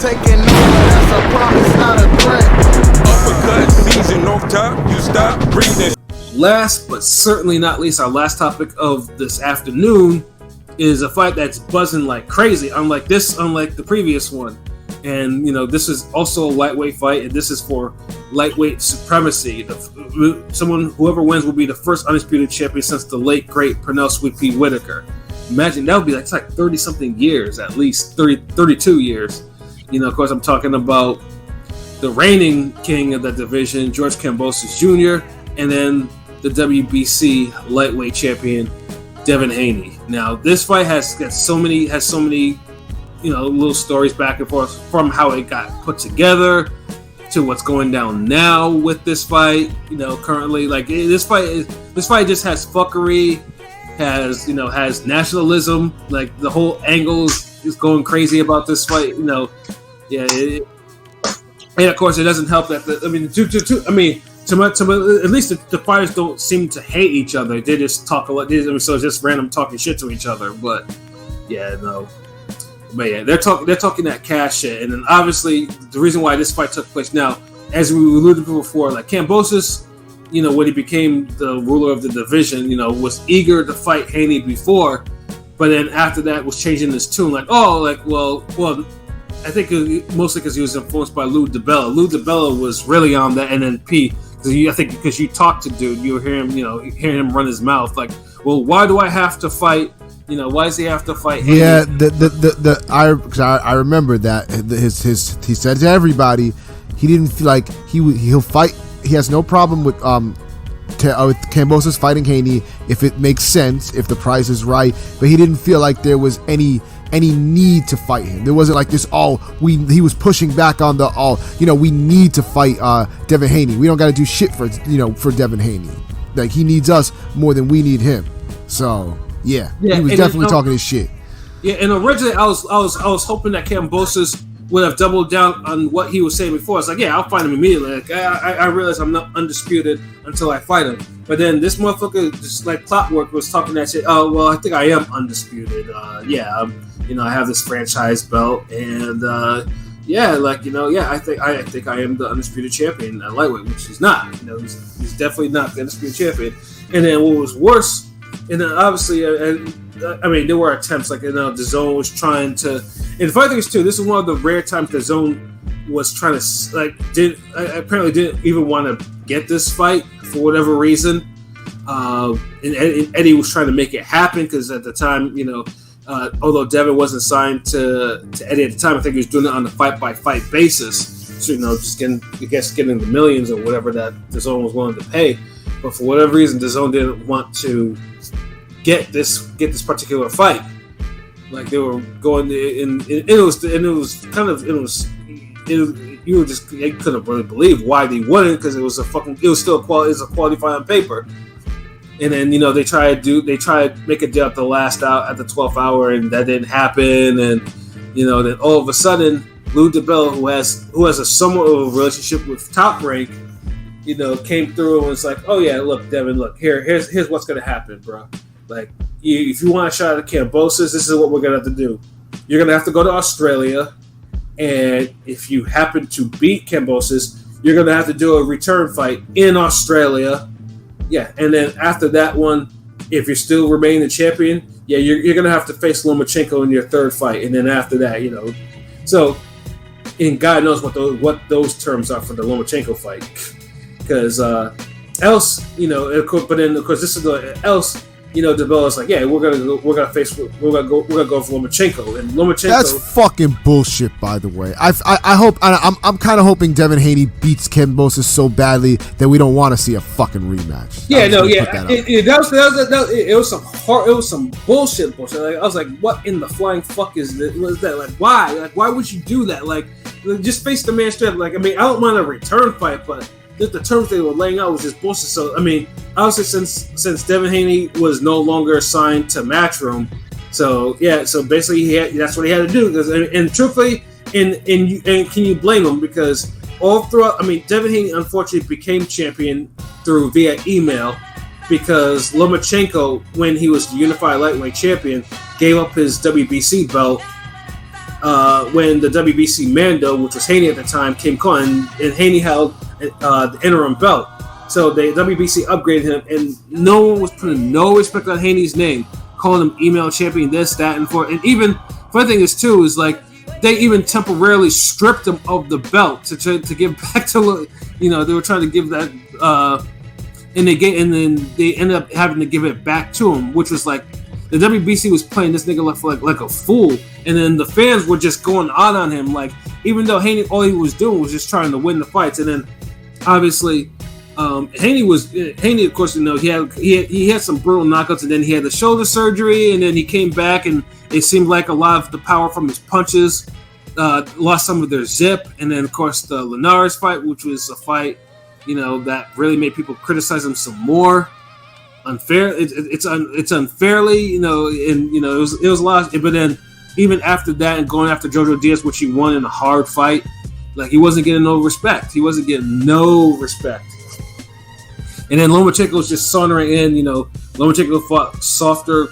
taking over, that's a promise, not a threat. Uppercut season off top, you stop breathing. Last but certainly not least, our last topic of this afternoon is a fight that's buzzing like crazy, unlike the previous one. And, this is also a lightweight fight, and this is for lightweight supremacy. Whoever wins will be the first undisputed champion since the late, great Pernell Sweet Pea Whitaker. Imagine, that would be like 30-something years, at least 32 years. Of course, I'm talking about the reigning king of the division, George Kambosos Jr., and then the WBC lightweight champion, Devin Haney. Now, this fight has so many little stories back and forth, from how it got put together to what's going down now with this fight. Currently, this fight just has fuckery, has nationalism. Like, the whole angle is going crazy about this fight. And of course, it doesn't help that at least the fighters don't seem to hate each other. They just talk a lot. So it's just random talking shit to each other. But they're talking that cash shit. And then obviously the reason why this fight took place now, as we alluded to before, like Kambosos, when he became the ruler of the division, was eager to fight Haney before, but then after that was changing his tune. I think mostly because he was influenced by Lou DiBella. Lou DiBella was really on that NNP. I think because you talk to dude, you hear him run his mouth like, well, why do I have to fight? Why does he have to fight? Yeah, I remember that he said to everybody, he didn't feel like he'll fight. He has no problem with Kambosos fighting Haney if it makes sense, if the price is right. But he didn't feel like there was any need to fight him. There wasn't like this. He was pushing back on we need to fight Devin Haney. We don't got to do shit for Devin Haney. Like, he needs us more than we need him. So yeah, he was definitely talking his shit. Yeah, and originally I was hoping that Kambosos would have doubled down on what he was saying before. It's like, yeah, I'll fight him immediately. Like, I realize I'm not undisputed until I fight him. But then this motherfucker, just like clockwork, was talking that shit. Oh, well, I think I am undisputed. I have this franchise belt, and I think I am the undisputed champion at lightweight, which he's not. He's definitely not the undisputed champion. And then what was worse, and then obviously, there were attempts, DAZN was trying to. And the funny thing is too, this is one of the rare times DAZN was trying to apparently didn't even want to get this fight for whatever reason. And Eddie was trying to make it happen because at the time, although Devin wasn't signed to Eddie at the time, I think he was doing it on a fight-by-fight basis. So, just getting the millions or whatever that DAZN was willing to pay. But for whatever reason, DAZN didn't want to get this particular fight. Like, they were going, you couldn't really believe why they wouldn't, because it was a quality fight on paper. And then, they tried to make a deal at the last out at the 12th hour, and that didn't happen. And then all of a sudden, Lou DiBella, who has a somewhat of a relationship with Top Rank, came through and was like, oh yeah, look, Devin, look, here's what's gonna happen, bro. Like, if you want a shot at Kambosos, this is what we're gonna have to do. You're gonna have to go to Australia, and if you happen to beat Kambosos, you're gonna have to do a return fight in Australia. Yeah, and then after that one, if you're still remaining the champion, yeah, you're gonna have to face Lomachenko in your third fight, and then after that, So, and God knows what those terms are for the Lomachenko fight, because else, but then of course this is the else. DiBella's like, yeah, we're gonna go for Lomachenko, and Lomachenko. That's fucking bullshit, by the way. I'm kind of hoping Devin Haney beats Kambosos so badly that we don't want to see a fucking rematch. Yeah, it was some bullshit. Like, I was like, what in the flying fuck is this? Was that? Like, why? Like, why would you do that? Like, just face the man straight. Like, I don't want a return fight, but the terms they were laying out was just bullshit. So, obviously, since Devin Haney was no longer signed to Matchroom, so basically that's what he had to do. And truthfully, and can you blame him? Because all throughout, Devin Haney unfortunately became champion via email, because Lomachenko, when he was the unified lightweight champion, gave up his WBC belt when the WBC Mando, which was Haney at the time, came calling, and Haney held the interim belt. So the WBC upgraded him, and no one was putting no respect on Haney's name, calling him email champion, this, that, and for. And even funny thing is too is like they even temporarily stripped him of the belt to give back to, they were trying to give that, and then they ended up having to give it back to him, which was like the WBC was playing this nigga like a fool, and then the fans were just going on him, like even though Haney all he was doing was just trying to win the fights, and then obviously. Haney, of course, he had some brutal knockouts, and then he had the shoulder surgery, and then he came back, and it seemed like a lot of the power from his punches lost some of their zip, and then of course the Linares fight, which was a fight, that really made people criticize him some more. Unfair, it's unfairly, and it was a lot, but then even after that and going after Jojo Diaz, which he won in a hard fight, like he wasn't getting no respect. And then Lomachenko was just sauntering in, Lomachenko fought softer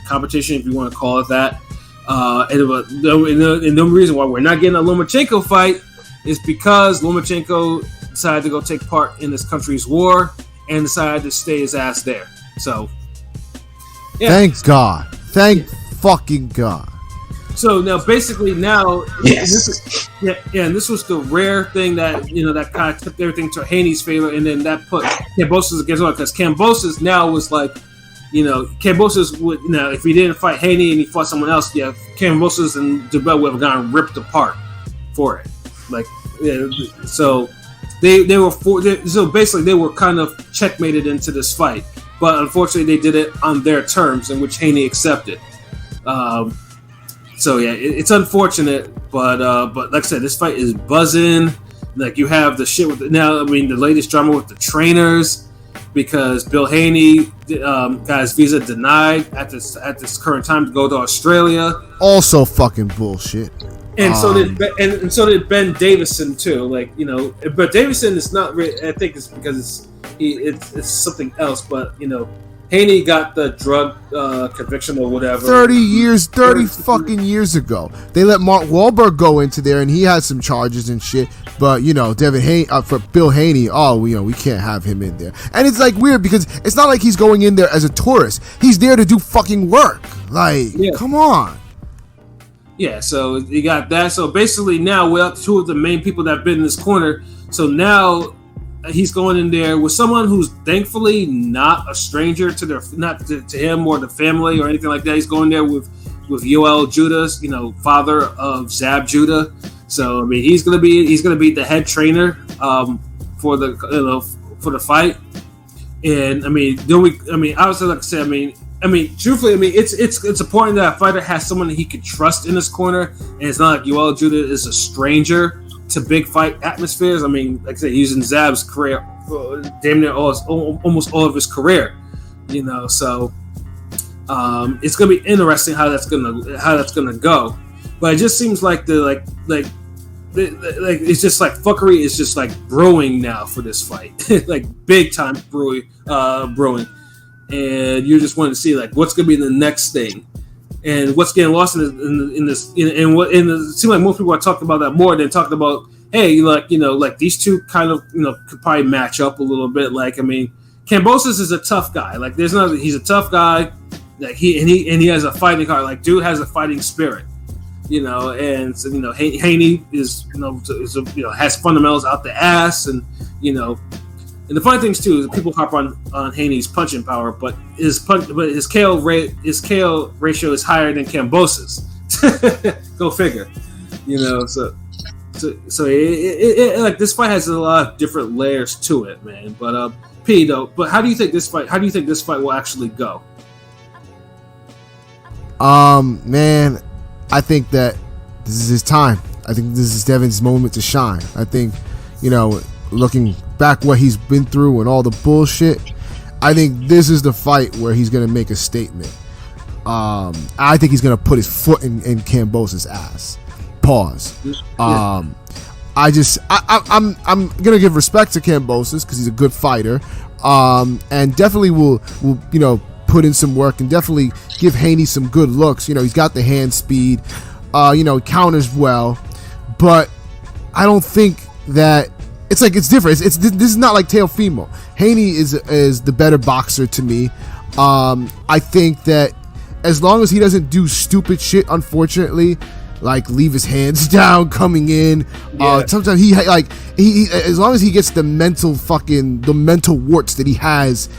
competition, if you want to call it that. And the reason why we're not getting a Lomachenko fight is because Lomachenko decided to go take part in this country's war and decided to stay his ass there. So, yeah. Thank God. Thank fucking God. So now, basically, Yes. and this was the rare thing that that kind of tipped everything to Haney's favor, and then that put Kambosos against one, because Kambosos now was like, Kambosos would if he didn't fight Haney and he fought someone else, Kambosos and Dubois would have gotten ripped apart for it, so they were so basically they were kind of checkmated into this fight, but unfortunately they did it on their terms, in which Haney accepted. So yeah, it's unfortunate, but like I said, this fight is buzzing. Like you have the shit with the latest drama with the trainers, because Bill Haney got his visa denied at this current time to go to Australia. Also fucking bullshit. And so did Ben Davison too. But Davison is not really. I think it's because it's something else. But Haney got the drug conviction or whatever. 30 fucking years ago. They let Mark Wahlberg go into there, and he had some charges and shit. But Devin Haney for Bill Haney, we can't have him in there. And it's like weird because it's not like he's going in there as a tourist. He's there to do fucking work. Come on. Yeah, so you got that. So basically now we're up to two of the main people that have been in this corner. So now he's going in there with someone who's thankfully not a stranger to him or the family or anything like that. He's going there with Yoel Judah, father of Zab Judah. So he's gonna be the head trainer for the fight. And obviously, like I said, truthfully, it's important that a fighter has someone that he can trust in his corner, and it's not like Yoel Judah is a stranger to big fight atmospheres. Like I said, he's in Zab's career, damn near almost all of his career. So it's gonna be interesting how that's gonna go. But it just seems like it's just like fuckery is just like brewing now for this fight, like big time brewing, and you just want to see like what's gonna be the next thing. And what's getting lost in this, it seems like most people are talking about that more than talking about, hey, like these two kind of, could probably match up a little bit. Kambosos is a tough guy. He's a tough guy. Like he has a fighting heart. Like dude has a fighting spirit. And so, Haney is, has fundamentals out the ass, and And the funny things too is people harp on Haney's punching power, but his KO ratio is higher than Kambosos. Go figure. So like this fight has a lot of different layers to it, man. But how do you think this fight will actually go? Man, I think that this is his time. I think this is Devin's moment to shine. I think, looking back what he's been through and all the bullshit, I think this is the fight where he's gonna make a statement. I think he's gonna put his foot in Kambosos' ass. Pause. Yeah. I'm gonna give respect to Kambosos because he's a good fighter, and definitely will put in some work and definitely give Haney some good looks. He's got the hand speed. counters well, but I don't think that it's different. This is not like Teofimo. Haney is the better boxer to me. I think that as long as he doesn't do stupid shit, unfortunately, like leave his hands down coming in. Sometimes he as long as he gets the mental warts that he has,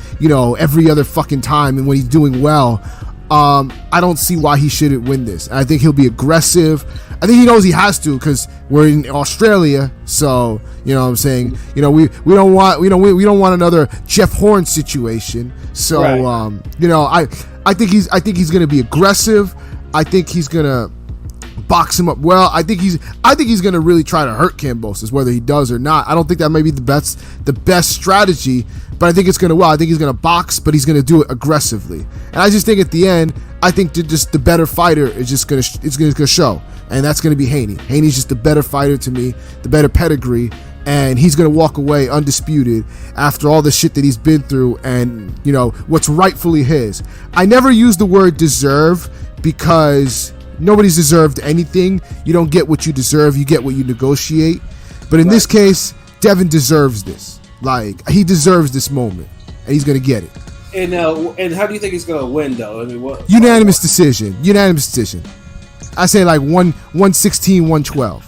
every other fucking time, and when he's doing well, I don't see why he shouldn't win this. I think he'll be aggressive. I think he knows he has to because we're in Australia. So you know what I'm saying. We don't want another Jeff Horn situation. So right. I think he's gonna be aggressive. I think he's gonna box him up well. I think he's gonna really try to hurt Kambosos, whether he does or not. I don't think that may be the best strategy, but I think it's gonna. Well, I think he's gonna box, but he's gonna do it aggressively. And I just think at the end, I think just the better fighter is just gonna show, and that's gonna be Haney. Haney's just the better fighter to me, the better pedigree, and he's gonna walk away undisputed after all the shit that he's been through, and what's rightfully his. I never use the word deserve because nobody's deserved anything. You don't get what you deserve, you get what you negotiate. But in this case, Devin deserves this. Like, he deserves this moment, and he's gonna get it. And how do you think he's gonna win, though? I mean, what? Unanimous decision. I say like 116, 112.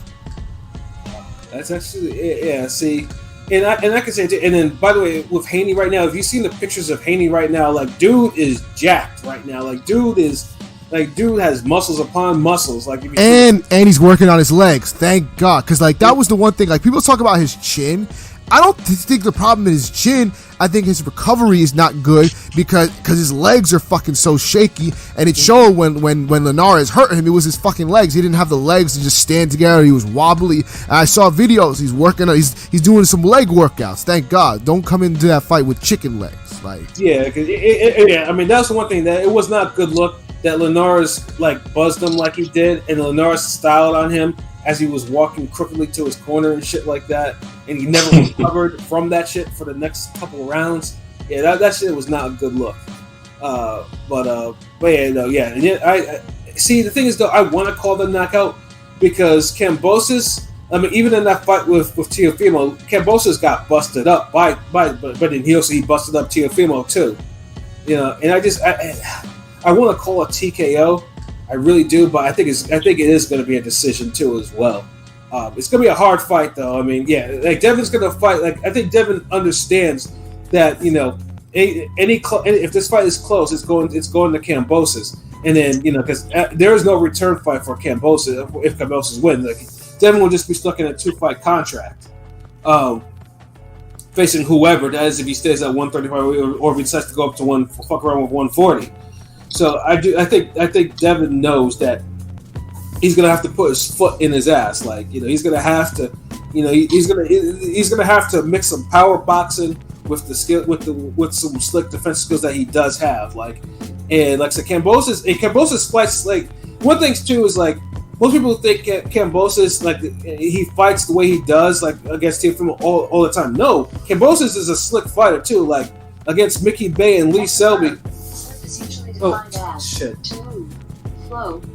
That's actually See, and I can say it too. And then, by the way, with Haney right now, if you've seen the pictures of Haney right now, like, dude is jacked right now. Like, dude has muscles upon muscles. Like, and he's working on his legs. Thank God, because that was the one thing. Like, people talk about his chin. I don't think the problem is his chin. I think his recovery is not good because his legs are fucking so shaky, and it showed when Linares hurt him. It was his fucking legs. He didn't have the legs to just stand together. He was wobbly. And I saw videos. He's working. He's doing some leg workouts. Thank God. Don't come into that fight with chicken legs. Like, yeah, I mean, that's the one thing that it was not a good look that Linares buzzed him like he did, and Linares styled on him as he was walking crookedly to his corner and shit like that, and he never recovered from that shit for the next couple of rounds. Yeah, that shit was not a good look. But yeah, no, yeah. And yet, I see. The thing is, though, I want to call the knockout because Kambosos. I mean, even in that fight with Teofimo, Kambosos got busted up but then he busted up Teofimo too. And I want to call a TKO. I really do, but I think it is going to be a decision too as well. It's going to be a hard fight though. I mean, yeah, like Devin's going to fight. Like, I think Devin understands that if this fight is close, it's going to Kambosos, and then because there is no return fight for Kambosos if Kambosos wins. Like, Devin will just be stuck in a 2-fight contract, facing whoever that is if he stays at 135 or if he decides to go up to fuck around with 140. So I think Devin knows that he's gonna have to put his foot in his ass. Like, he's gonna have to, he's gonna have to mix some power boxing with the skill with some slick defense skills that he does have. Like, and like I said, Kambosos fights like one thing too is like most people think Kambosos like he fights the way he does like against Teofimo all the time. No, Kambosos is a slick fighter too. Like against Mickey Bay and Lee Selby. Oh, shit.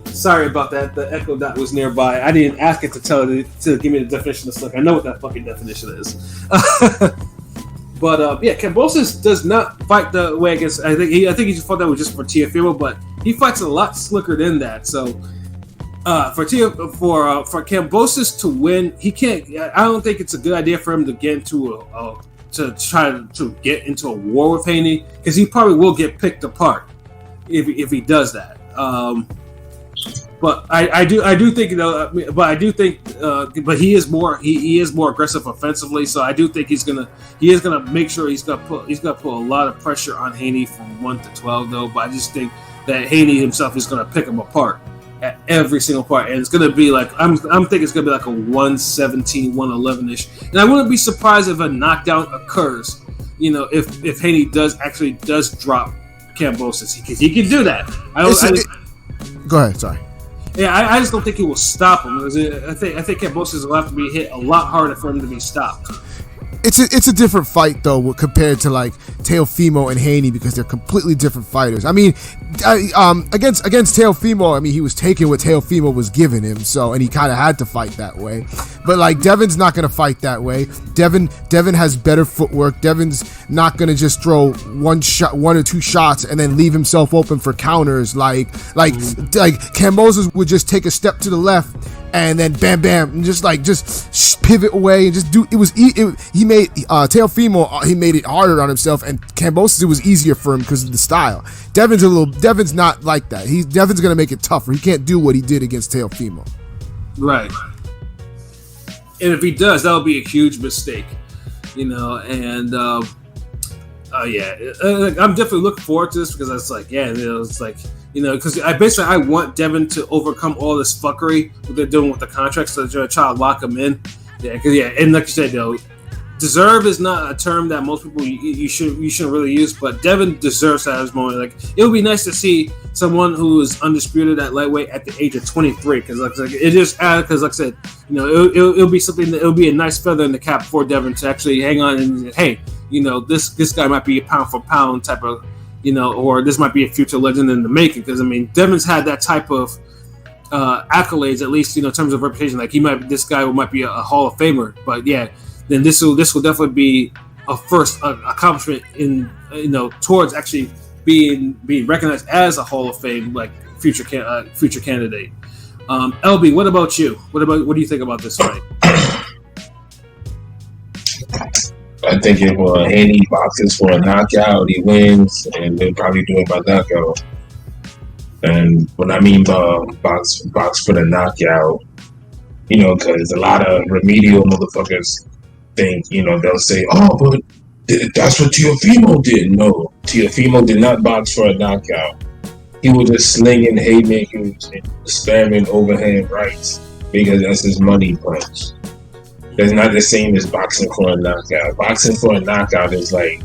Sorry about that. The Echo Dot was nearby. I didn't ask it to give me the definition of slick. I know what that fucking definition is. But yeah, Kambosos does not fight the way against. I think he just fought that was just for Teofimo, but he fights a lot slicker than that. So for Kambosos to win, he can't. I don't think it's a good idea for him to get into to try to get into a war with Haney because he probably will get picked apart. If he does that, but I do think but he is more aggressive offensively. So I do think he is gonna make sure he's gonna put a lot of pressure on Haney from 1 to 12 though. But I just think that Haney himself is gonna pick him apart at every single part, and it's gonna be like I'm thinking it's gonna be like a 117, 111ish, and I wouldn't be surprised if a knockdown occurs. If Haney does drop Kambosos, because he can do that. Go ahead. Sorry. Yeah, I just don't think he will stop him. I think Kambosos will have to be hit a lot harder for him to be stopped. It's a different fight though compared to like Teofimo and Haney because they're completely different fighters. I mean, against Teofimo, I mean, he was taking what Teofimo was giving him, and he kind of had to fight that way. But like Devin's not going to fight that way. Devin has better footwork. Devin's not going to just throw one or two shots and then leave himself open for counters like Kambosos would just take a step to the left and then bam bam and just pivot away and just do it. He made Teofimo, he made it harder on himself, and Kambosos, it was easier for him because of the style. Devin's not like that. Devin's gonna make it tougher. He can't do what he did against Teofimo. Right. And if he does, that would be a huge mistake, and I'm definitely looking forward to this because it's like, because I want Devin to overcome all this fuckery that they're doing with the contracts, so they're trying to lock him in. And like you said, deserve is not a term that most people you shouldn't really use, but Devin deserves to have his moment. Like, it would be nice to see someone who is undisputed at lightweight at the age of 23, because like I said, it'll be something that it'll be a nice feather in the cap for Devin to actually hang on and hey, this guy might be a pound for pound type of, or this might be a future legend in the making. Because I mean, Devin's had that type of accolades, at least in terms of reputation. Like this guy might be a Hall of Famer, but yeah, then this will definitely be a first accomplishment in towards actually being recognized as a Hall of Fame like future candidate. LB, what about you? What do you think about this fight? I think if Haney boxes for a knockout, he wins, and they'll probably do it by knockout. And what I mean by box for the knockout, because a lot of remedial motherfuckers think, they'll say, oh, but that's what Teofimo did. No, Teofimo did not box for a knockout. He was just slinging haymakers and spamming overhand rights because that's his money punch. That's not the same as boxing for a knockout. Boxing for a knockout is like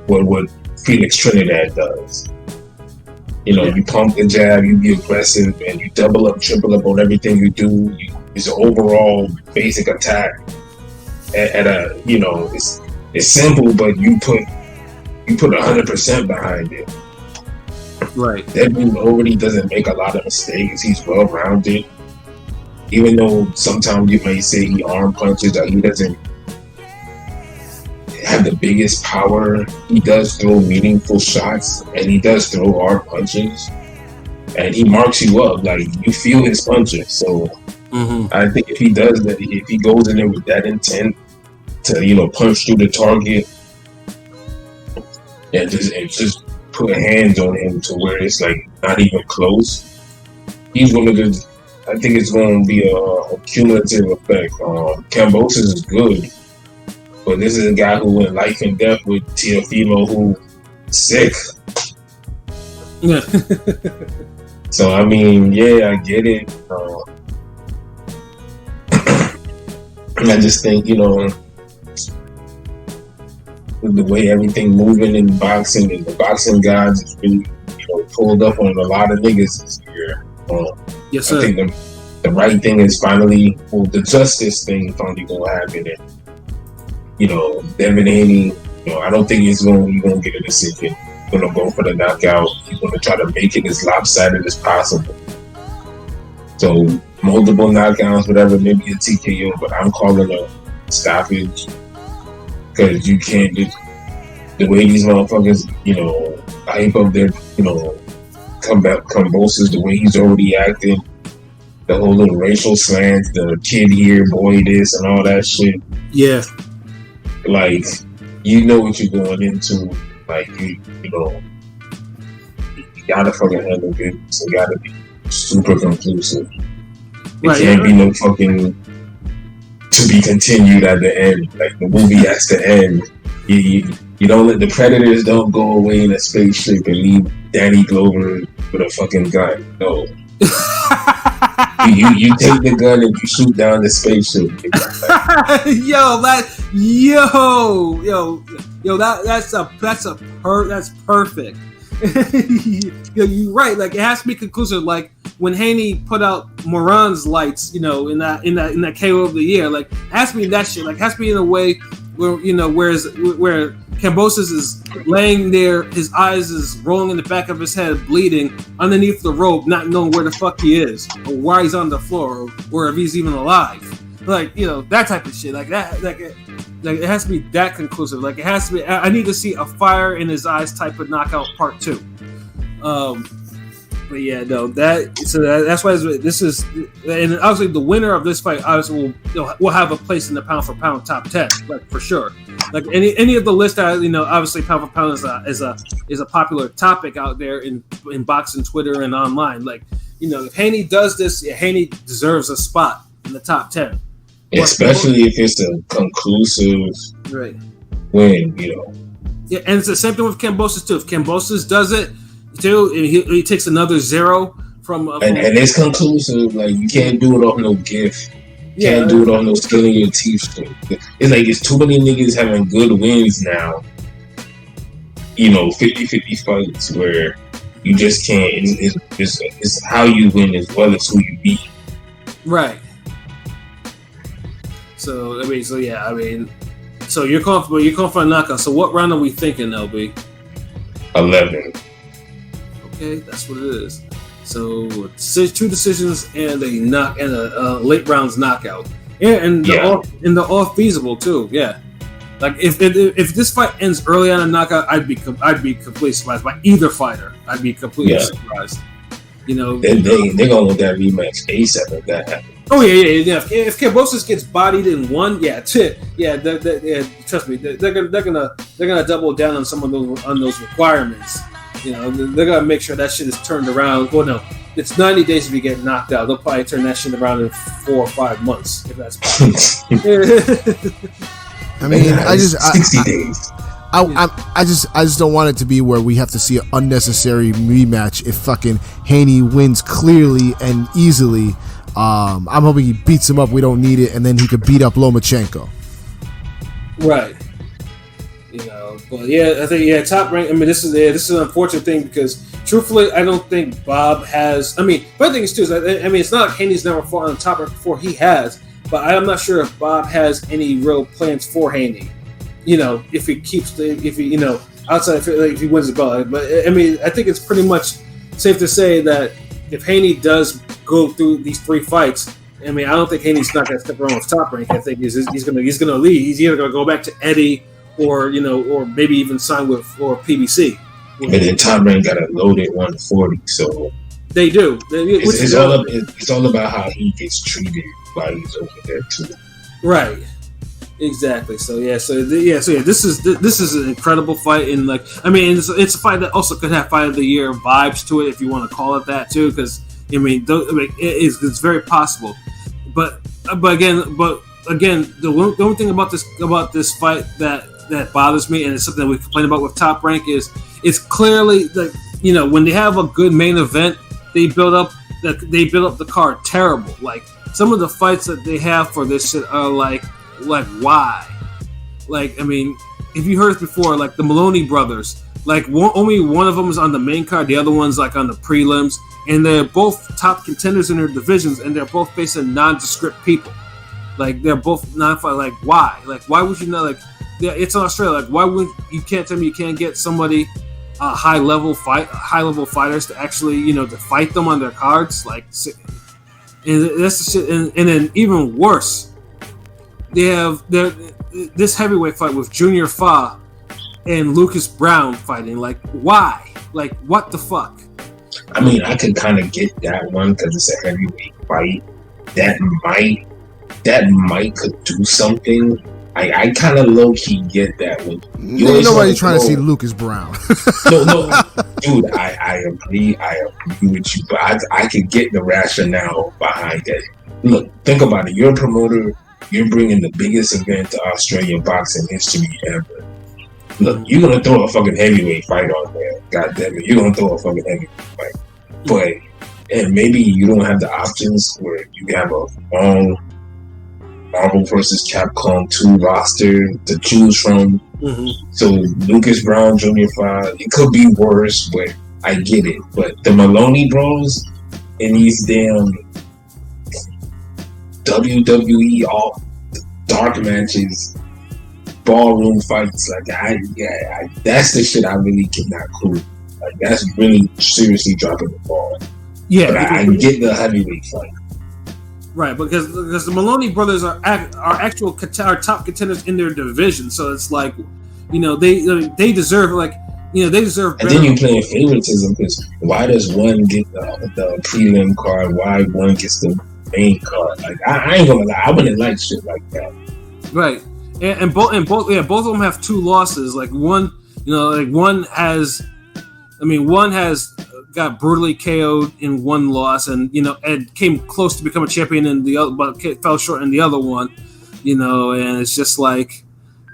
what Felix Trinidad does. You pump the jab, you be aggressive, and you double up, triple up on everything you do. It's an overall basic attack. It's simple, but you put 100% behind it. Right. Devin already doesn't make a lot of mistakes. He's well-rounded. Even though sometimes you may say he arm punches, that he doesn't have the biggest power, he does throw meaningful shots, and he does throw hard punches, and he marks you up. Like, you feel his punches. So I think if he does that, if he goes in there with that intent to punch through the target and just put hands on him to where it's like not even close, he's one of the. I think it's going to be a cumulative effect. Kambosos is good, but this is a guy who went life and death with Teofimo, who sick. Yeah. So I mean, yeah, I get it. And I just think, with the way everything moving in boxing, and the boxing gods is really, pulled up on a lot of niggas this year. Yes, sir. I think the right thing is finally, the justice thing finally gonna happen. And Devin Haney, I don't think he's gonna get a decision. He's gonna go for the knockout. He's gonna try to make it as lopsided as possible. So multiple knockouts, whatever, maybe a TKO, but I'm calling a stoppage because you can't just the way these motherfuckers, hype up their, Kambosos, the way he's already acting, the whole little racial slants, the kid here, boy this, and all that shit. Yeah. Like, you know what you're going into. Like, you gotta fucking handle business. You gotta be super conclusive. It can't be no fucking to be continued at the end. Like, the movie has to end. You don't let the predators don't go away in a spaceship and leave Danny Glover with a fucking gun. No. you take the gun and you shoot down the spaceship. That's perfect. You're right. Like, it has to be conclusive. Like when Haney put out Moran's lights, in that KO of the year. Like, it has to be that shit. Like, it has to be in a way where where Kambosos is laying there, his eyes is rolling in the back of his head, bleeding underneath the rope, not knowing where the fuck he is or why he's on the floor or if he's even alive. Like, that type of shit. Like that. Like it has to be that conclusive. Like it has to be. I need to see a fire in his eyes type of knockout part 2. But yeah, no, that's why this is, and obviously the winner of this fight obviously will have a place in the pound for pound top 10, like for sure. Like any of the list that obviously pound for pound is a popular topic out there in boxing, Twitter, and online. Like if Haney does this, Haney deserves a spot in the top 10, especially if it's a conclusive win. Yeah, and it's the same thing with Kambosos too. If Kambosos does it too, and he takes another 0 from and it's conclusive. Like you can't do it off no gift. You can't do it off no skin in your teeth. It's like it's too many niggas having good wins now. 50-50 fights where you just can't. It's how you win as well as who you beat. Right. So you're calling for a knockout. So what round are we thinking, LB? 11. Okay, that's what it is. So 2 decisions and a late rounds knockout, and they're all feasible too. Yeah, like if this fight ends early on a knockout, I'd be completely surprised by either fighter. I'd be completely surprised. They're gonna want that rematch ASAP if that happens. Oh yeah. If Kambosos gets bodied in one, trust me, they're gonna double down on some of those requirements. They're gonna make sure that shit is turned around. Well, no, it's 90 days if you get knocked out. They'll probably turn that shit around in 4 or 5 months if that's possible. I mean, 60 days. I just don't want it to be where we have to see an unnecessary rematch if fucking Haney wins clearly and easily. I'm hoping he beats him up. We don't need it, and then he could beat up Lomachenko. Right. But yeah, I think top rank. I mean, this is an unfortunate thing because truthfully, I don't think Bob has. I mean, but the thing is too is it's not like Haney's never fought on the top rank before. He has, but I'm not sure if Bob has any real plans for Haney. If he keeps outside if he wins the belt. But I mean, I think it's pretty much safe to say that if Haney does go through these 3 fights, I mean, I don't think Haney's not going to step around with top rank. I think he's going to leave. He's either going to go back to Eddie or maybe even sign with PBC. But then top rank got a loaded 140, so they do. It's all about how he gets treated while he's over there too. Right. Exactly. So this is an incredible fight, and it's a fight that also could have fight of the year vibes to it if you want to call it that too, because it's very possible. But again, the only thing about this fight that bothers me, and it's something that we complain about with Top Rank, is it's clearly when they have a good main event, they build up the card terrible. Like some of the fights that they have for this shit are like why? Like, I mean, if you heard it before, like the Maloney brothers, like only one of them is on the main card, the other one's like on the prelims, and they're both top contenders in their divisions, and they're both facing nondescript people. Like they're both like why? Like why would you not? Like it's in Australia. Like why would you can't tell me you can't get somebody high level fighters to actually to fight them on their cards? Like, and that's the shit. And then even worse, they have this heavyweight fight with Junior Fa and Lucas Brown fighting. Like why? Like what the fuck? I mean, I can kind of get that one because it's a heavyweight fight. That might could do something. I kind of low key get that one. Ain't nobody trying to see Lucas Brown. no, dude, I agree with you, but I can get the rationale behind that. Look, think about it. You're a promoter. You're bringing the biggest event to Australian boxing history ever. Look, you're gonna throw a fucking heavyweight fight on there. God damn it, you're gonna throw a fucking heavyweight fight. But and maybe you don't have the options where you have a long Marvel vs. Capcom 2 roster to choose from. Mm-hmm. So Lucas Brown, Junior Fa, it could be worse, but I get it. But the Maloney Bros in these damn WWE all dark matches, ballroom fights. Like that's the shit I really get not cool. Like that's really seriously dropping the ball. Yeah, but I get the heavyweight fight. Right, because the Maloney brothers are actual top contenders in their division, so it's like, you know, they deserve they deserve better. And then you playing favoritism because why does one get the prelim card? Why one gets the main card? Like I ain't gonna lie, I wouldn't like shit like that. Right, and both of them have 2 losses. Like one has got brutally KO'd in one loss, and and came close to become a champion in the other, but fell short in the other one. And it's just like,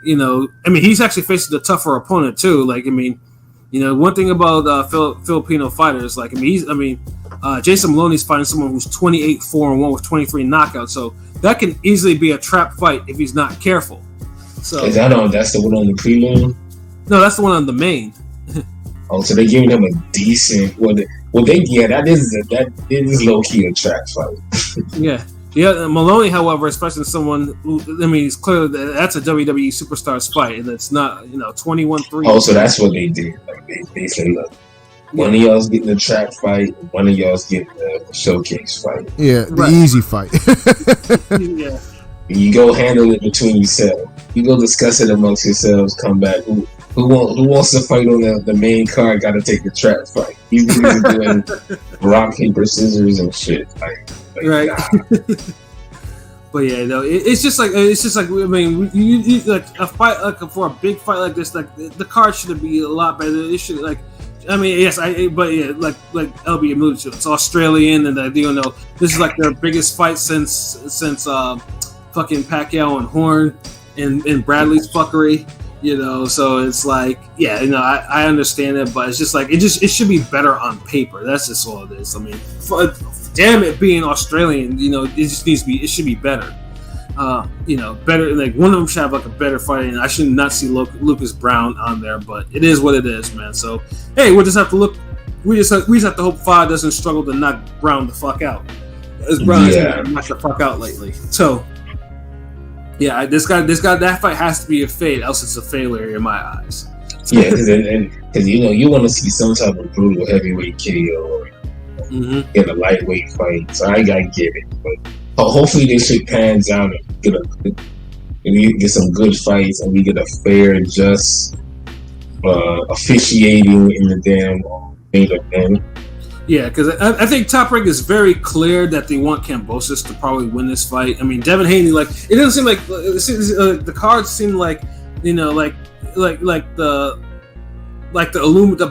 he's actually facing a tougher opponent too. Like, one thing about Filipino fighters, like, Jason Maloney's fighting someone who's 28-4-1 with 23 knockouts, so that can easily be a trap fight if he's not careful. So is that's the one on the prelim? No, that's the one on the main. Oh, so they're giving him a decent. That is low key a trap fight. Yeah. Maloney, however, especially someone who, it's clear that that's a WWE superstar's fight, and it's not 21-3. Oh, so that's what they did. Like they say, look, one of y'all's getting the trap fight, one of y'all's getting the showcase fight. Yeah, the easy fight. Yeah. You go handle it between yourselves. You go discuss it amongst yourselves. Come back. Who wants to fight on the main card? Got to take the trap fight. He's doing rock, paper, scissors and shit. Like right. Nah. But yeah, no, it's just like you like a fight, like for a big fight like this, like the card should be a lot better. It should like. Yes, but yeah, like LB alluded to, it's Australian, and this is like their biggest fight since fucking Pacquiao and Horn and Bradley's fuckery, So it's like, yeah, I understand it, but it's just like it should be better on paper. That's just all it is. Damn it, being Australian, it should be better. Better, like one of them should have like a better fight, and I should not see Lucas Brown on there, but it is what it is, man. So hey, we'll just have to look. We just have to hope Fa doesn't struggle to knock Brown the fuck out, as Brown has knocked the fuck out lately. So yeah, this guy, that fight has to be a fade, else it's a failure in my eyes. Yeah, because you want to see some type of brutal heavyweight KO or in a lightweight fight. So I gotta get it, but. Hopefully this shit pans out and we get some good fights and we get a fair, just officiating in the damn main event. Yeah, because I think Top Rank is very clear that they want Kambosos to probably win this fight. Devin Haney, like, it doesn't seem like the cards seem like the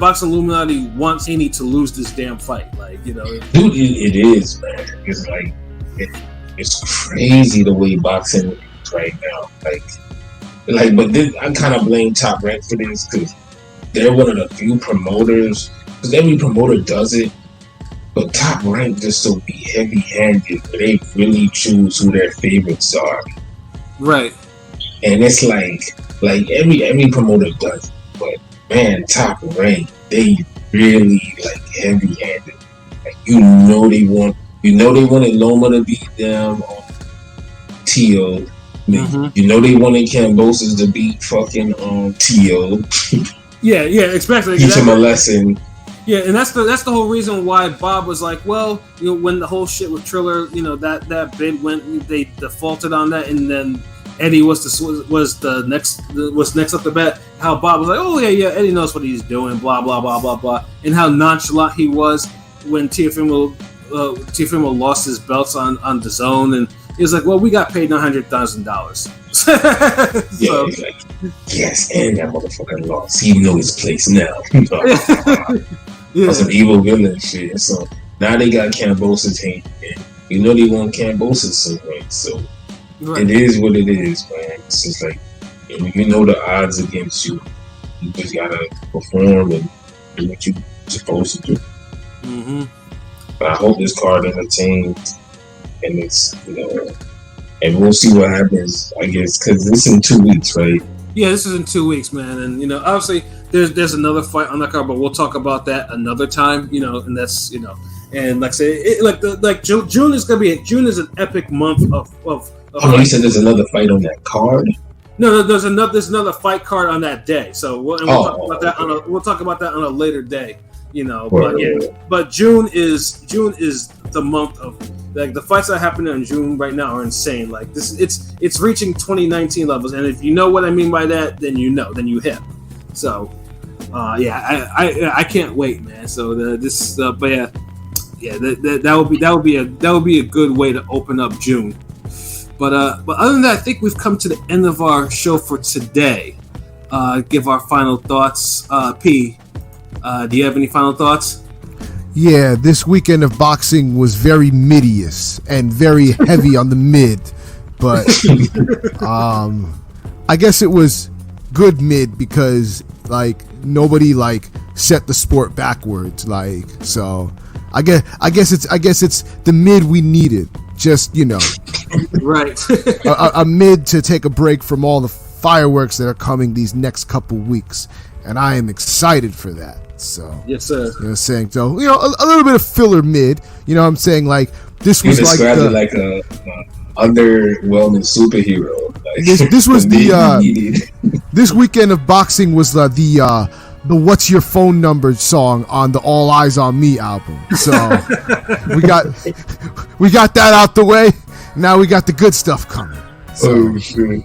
boxing Illuminati wants Haney to lose this damn fight. Like, dude, it is, man. It's like. It's crazy the way boxing is right now. But I kind of blame Top Rank for this because they're one of the few promoters. Because every promoter does it, but Top Rank just so be heavy-handed. They really choose who their favorites are. Right. And it's like every promoter does it, but man, Top Rank, they really heavy-handed. They want. They wanted Loma to beat them on Tio. They wanted Kambosos to beat fucking Tio. Yeah, exactly. Teach him a lesson. Yeah, and that's the whole reason why Bob was like, well, when the whole shit with Triller, that bid went, they defaulted on that, and then Eddie was next up to bat. How Bob was like, oh yeah, Eddie knows what he's doing, blah blah blah blah blah, and how nonchalant he was when Teofimo lost his belts on the zone, and he was like, well, we got paid $100,000. Yeah, he's like, yes, and that motherfucker lost. He know his place now. Some evil villain shit. So now they got Kambosos hand, and they want Kambosos somewhere. So It is what it is, man. It's just like, the odds against you. You just gotta perform and do what you're supposed to do. But I hope this card entertains, and it's and we'll see what happens. I guess because this is in 2 weeks, right? Yeah, this is in 2 weeks, man. And obviously there's another fight on that card, but we'll talk about that another time. And that's and like I say, June is gonna be June is an epic month of you said there's another fight on that card. No, there's another fight card on that day. So we'll talk about that on a later day. But June is the month of like the fights that happen in June right now are insane. Like this, it's reaching 2019 levels, and if you know what I mean by that, then you hip. So, I can't wait, man. So that would be a good way to open up June. But other than that, I think we've come to the end of our show for today. Give our final thoughts. P, do you have any final thoughts? Yeah, this weekend of boxing was very midious and very heavy on the mid, but I guess it was good mid because like nobody like set the sport backwards. Like so, I guess it's the mid we needed. Just right, a mid to take a break from all the fireworks that are coming these next couple weeks, and I am excited for that. So yes, sir. You know what I'm saying? So a little bit of filler mid. You know what I'm saying? Like this was like described it like a underwhelming superhero. Like, this was this weekend of boxing was the What's Your Phone Number song on the All Eyes on Me album. So we got that out the way. Now we got the good stuff coming. So, shit.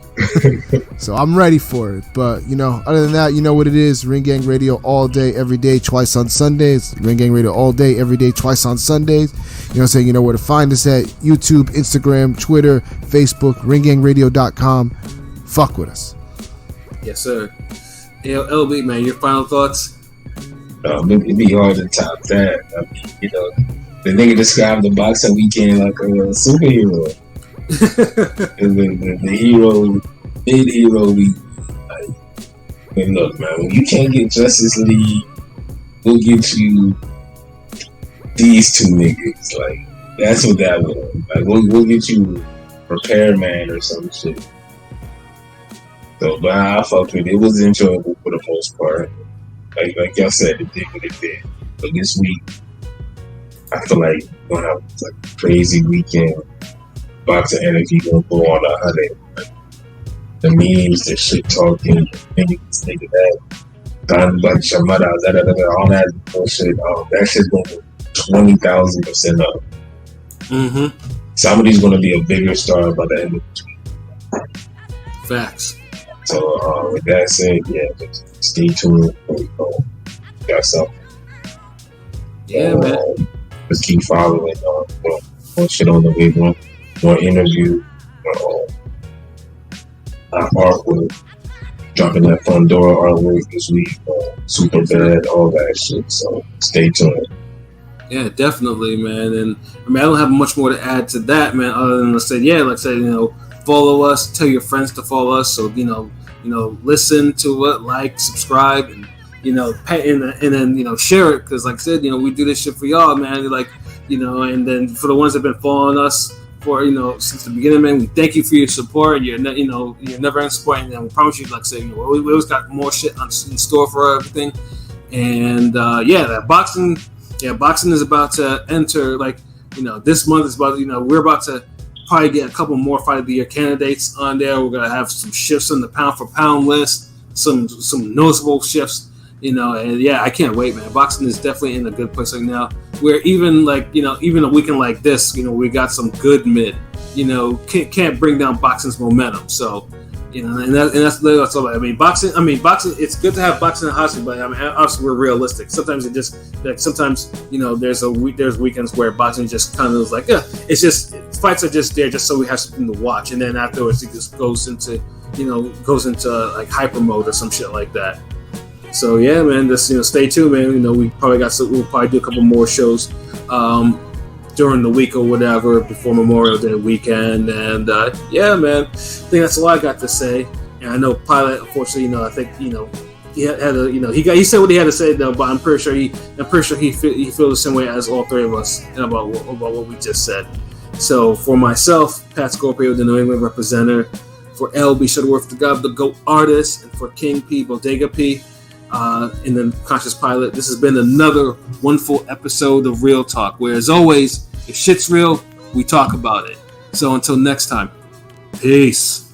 So I'm ready for it. But other than that, you know what it is. Ring Gang Radio all day, every day, twice on Sundays. Ring Gang Radio all day, every day, twice on Sundays. You know what I'm saying? You know where to find us at YouTube, Instagram, Twitter, Facebook, ringgangradio.com. Fuck with us. Yes, sir. Hey, LB, man, your final thoughts? It'd be hard to top that. I mean, the nigga described the boxing weekend like a superhero. And the hero, mid-hero week. And look, man, when you can't get Justice League, we'll get you these two niggas. Like, that's what that was. Like, we'll get you Repairman or some shit. So, but I fucked with it. It was enjoyable for the most part. Like y'all said, it did what it did. But this week, I feel like we're gonna have like a crazy weekend. Boxing energy gonna go on 100. Like, the memes, the shit talking, this nigga that, like Shamada, all that bullshit. That shit's going to 20,000% up. Mm-hmm. Somebody's gonna be a bigger star by the end of the week. Facts. So with that said, yeah, just stay tuned. Got something. Yeah, man. Just keep following. More shit on the way, more interview. Artwork. Dropping that Pandora artwork this week. Super bad, all that shit. So stay tuned. Yeah, definitely, man. And I mean, I don't have much more to add to that, man. Other than to say, follow us, tell your friends to follow us. So listen to it, like, subscribe, and then share it. Because like I said, we do this shit for y'all, man. And then for the ones that have been following us for since the beginning, man, we thank you for your support. You're never in support, and we promise you, like I said, we always got more shit in store for everything. And that boxing. Yeah, boxing is about to enter, this month is about, we're about to probably get a couple more Fight of the Year candidates on there. We're going to have some shifts on the pound for pound list, some noticeable shifts, and yeah, I can't wait, man. Boxing is definitely in a good place right now. Where even even a weekend like this, we got some good mid, can't bring down boxing's momentum. So, and that's literally what's all about. I mean, boxing. It's good to have boxing and boxing, but I mean, obviously we're realistic. Sometimes it just there's weekends where boxing just kind of is like, it's just fights are just there just so we have something to watch, and then afterwards it just goes into like hyper mode or some shit like that. So yeah, man, just stay tuned, man. We'll probably do a couple more shows during the week or whatever before Memorial Day weekend, and yeah, man, I think that's all I got to say. And I know Pilot, unfortunately, I think he had he said what he had to say though, but I'm pretty sure he feels the same way as all three of us about what we just said. So for myself, Pat Scorpio, the New England representative, for LB Shuttleworth, the God, the GOAT artist, and for King P, Bodega P, and then Conscious Pilot, this has been another wonderful episode of Real Talk, where as always, if shit's real, we talk about it. So until next time, peace.